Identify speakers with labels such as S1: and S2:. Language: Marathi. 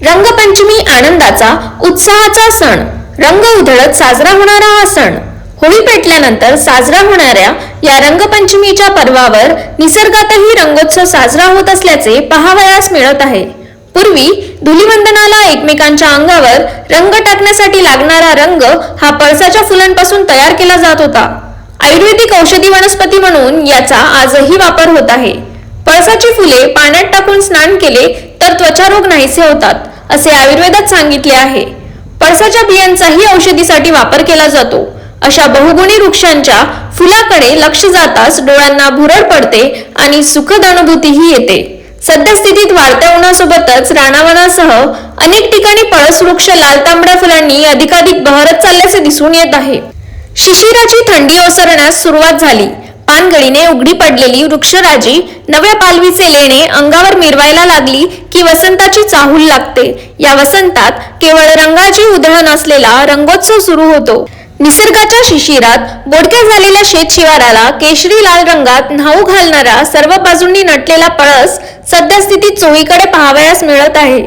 S1: रंगपंचमी आनंदाचा उत्साहाचा सण, रंग उधळत साजरा होणारा हा सण. होळी पेटल्यानंतर साजरा होणाऱ्या या रंगपंचमीच्या पर्वावर निसर्गातही रंगोत्सव साजरा होत असल्याचे पाहावयास मिळत आहे. पूर्वी धुलीवंदनाला एकमेकांच्या अंगावर रंग टाकण्यासाठी लागणारा रंग हा पळसाच्या फुलांपासून तयार केला जात होता. आयुर्वेदिक औषधी वनस्पती म्हणून याचा आजही वापर होत आहे. पळसाची फुले पाण्यात टाकून स्नान केले तर त्वचारोग नाहीसे होतात असे आयुर्वेदात सांगितले आहे. पळसाच्या बियांचाही औषधीसाठी वापर केला जातो. अशा बहुगुणी वृक्षांच्या फुलाकडे लक्ष जाताच डोळ्यांना भुरळ पडते आणि सुखद अनुभूतीही येते. सद्यस्थितीत वाढत्या उन्हासोबतच रानावनासह अनेक ठिकाणी पळस वृक्ष लाल तांबड्या फुलांनी अधिकाधिक बहरत चालल्याचे दिसून येत आहे. शिशिराची थंडी ओसरण्यास सुरुवात झाली. पानगळीने उघडी पडलेली वृक्षराजी नव्या पालवीचे लेणे अंगावर मिरवायला लागली की वसंताची चाहूल लागते. या वसंतात केवळ रंगाची उधळण असलेला रंगोत्सव सुरू होतो. निसर्गाच्या शिशिरात बोडक्या झालेल्या शेतशिवाराला केशरी लाल रंगात न्हाऊ घालणारा सर्व बाजूंनी नटलेला पळस सद्यस्थितीत चोहीकडे पाहावयास मिळत आहे.